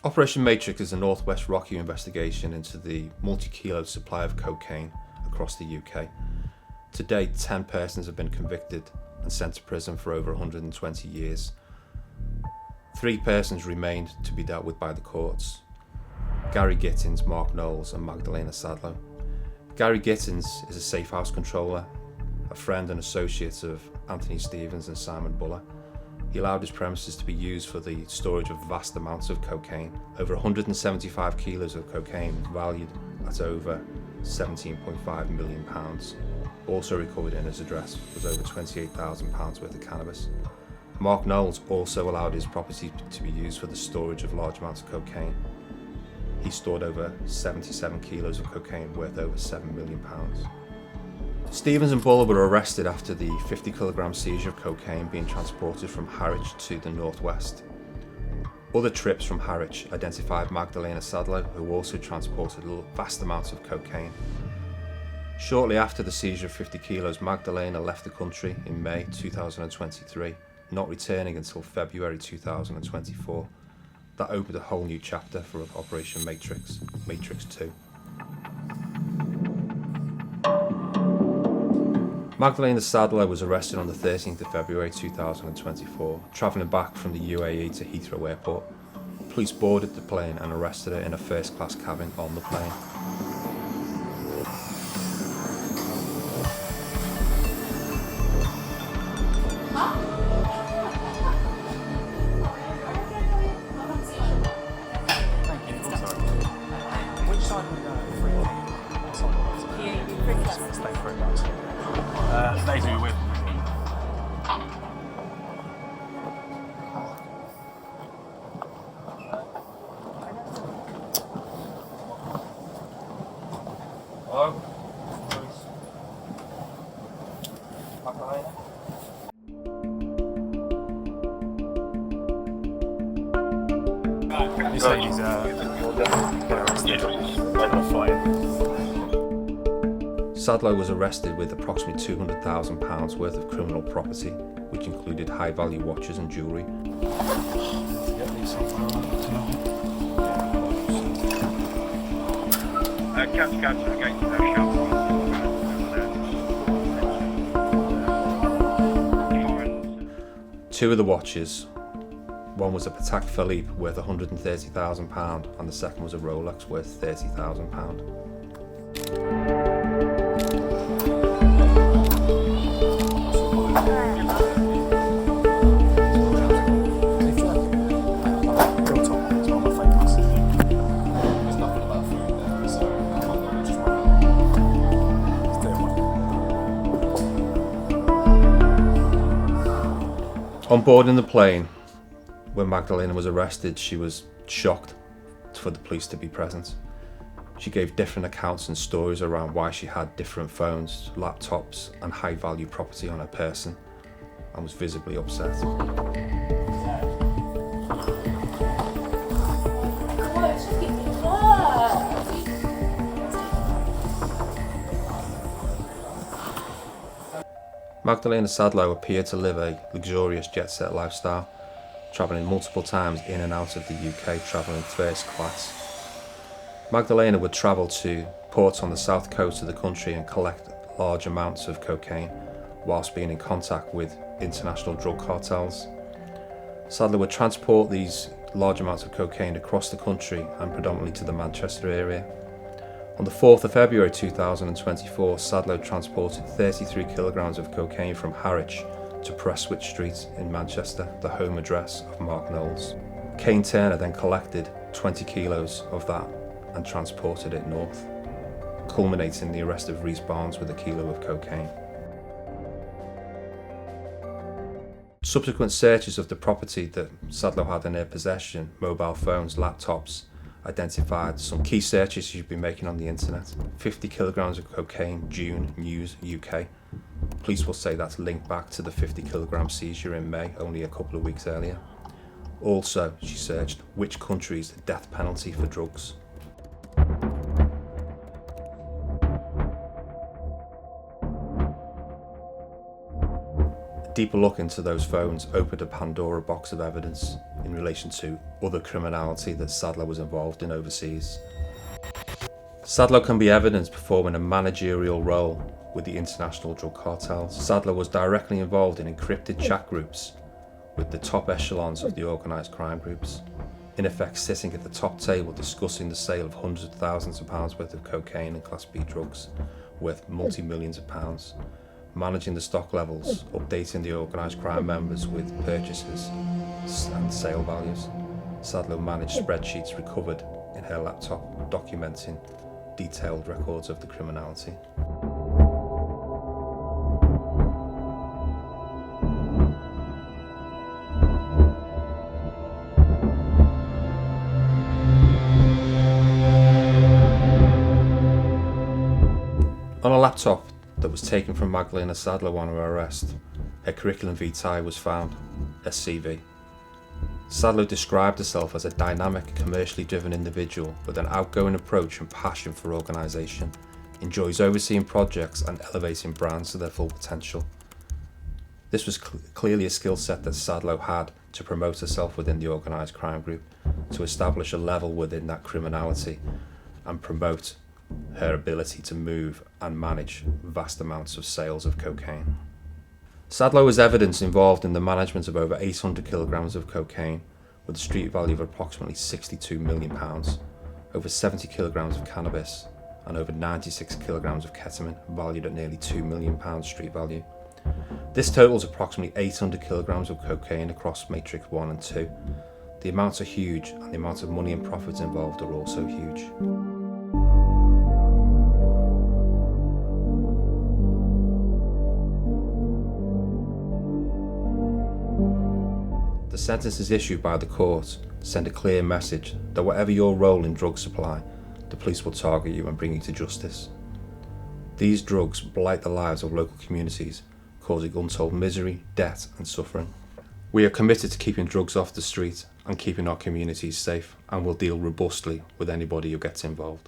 Operation Matrix is a Northwest Rocky investigation into the multi-kilo supply of cocaine across the UK. To date, 10 persons have been convicted and sent to prison for over 120 years. 3 persons remained to be dealt with by the courts: Gary Gittins, Mark Knowles and Magdalena Sadlo. Gary Gittins is a safe house controller, a friend and associate of Anthony Stevens and Simon Buller. He allowed his premises to be used for the storage of vast amounts of cocaine. Over 175 kilos of cocaine valued at over £17.5 million. Also recovered in his address was over £28,000 worth of cannabis. Mark Knowles also allowed his property to be used for the storage of large amounts of cocaine. He stored over 77 kilos of cocaine worth over £7 million. Stevens and Buller were arrested after the 50-kilogram seizure of cocaine being transported from Harwich to the northwest. Other trips from Harwich identified Magdalena Sadlo, who also transported vast amounts of cocaine. Shortly after the seizure of 50 kilos, Magdalena left the country in May 2023, not returning until February 2024. That opened a whole new chapter for Operation Matrix, Matrix 2. Magdalena Sadlo was arrested on the 13th of February 2024, travelling back from the UAE to Heathrow Airport. Police boarded the plane and arrested her in a first-class cabin on the plane. They do with. Hello? This lady's Sadler was arrested with approximately £200,000 worth of criminal property, which included high-value watches and jewellery. Two of the watches, one was a Patek Philippe worth £130,000 and the second was a Rolex worth £30,000. On boarding the plane, when Magdalena was arrested, she was shocked for the police to be present. She gave different accounts and stories around why she had different phones, laptops and high-value property on her person, and was visibly upset. Magdalena Sadlo appeared to live a luxurious jet-set lifestyle, travelling multiple times in and out of the UK, travelling first class. Magdalena would travel to ports on the south coast of the country and collect large amounts of cocaine whilst being in contact with international drug cartels. Sadler would transport these large amounts of cocaine across the country and predominantly to the Manchester area. On the 4th of February 2024, Sadler transported 33 kilograms of cocaine from Harwich to Prestwich Street in Manchester, the home address of Mark Knowles. Kane Turner then collected 20 kilos of that and transported it north, culminating in the arrest of Reece Barnes with a kilo of cocaine. Subsequent searches of the property that Sadler had in her possession, mobile phones, laptops, identified some key searches she'd been making on the internet. 50 kilograms of cocaine, June, News, UK. Police will say that's linked back to the 50 kilogram seizure in May, only a couple of weeks earlier. Also, she searched which countries the death penalty for drugs. A deeper look into those phones opened a Pandora box of evidence. In in relation to other criminality that Sadler was involved in overseas. Sadler can be evidenced performing a managerial role with the international drug cartels. Sadler was directly involved in encrypted chat groups with the top echelons of the organised crime groups, in effect sitting at the top table discussing the sale of hundreds of thousands of pounds worth of cocaine and Class B drugs worth multi-millions of pounds, managing the stock levels, updating the organised crime members with purchases and sale values. Sadler managed spreadsheets recovered in her laptop documenting detailed records of the criminality. On a laptop that was taken from Magdalena Sadlo on her arrest, her curriculum vitae was found, a CV. Sadler described herself as a dynamic, commercially driven individual with an outgoing approach and passion for organisation, enjoys overseeing projects and elevating brands to their full potential. This was clearly a skill set that Sadler had to promote herself within the organised crime group, to establish a level within that criminality and promote her ability to move and manage vast amounts of sales of cocaine. Sadler was evidence involved in the management of over 800 kilograms of cocaine with a street value of approximately £62 million, over 70 kilograms of cannabis and over 96 kilograms of ketamine valued at nearly £2 million street value. This totals approximately 800 kilograms of cocaine across Matrix 1 and 2. The amounts are huge and the amount of money and profits involved are also huge. The sentences issued by the court send a clear message that whatever your role in drug supply, the police will target you and bring you to justice. These drugs blight the lives of local communities, causing untold misery, debt and suffering. We are committed to keeping drugs off the street and keeping our communities safe, and will deal robustly with anybody who gets involved.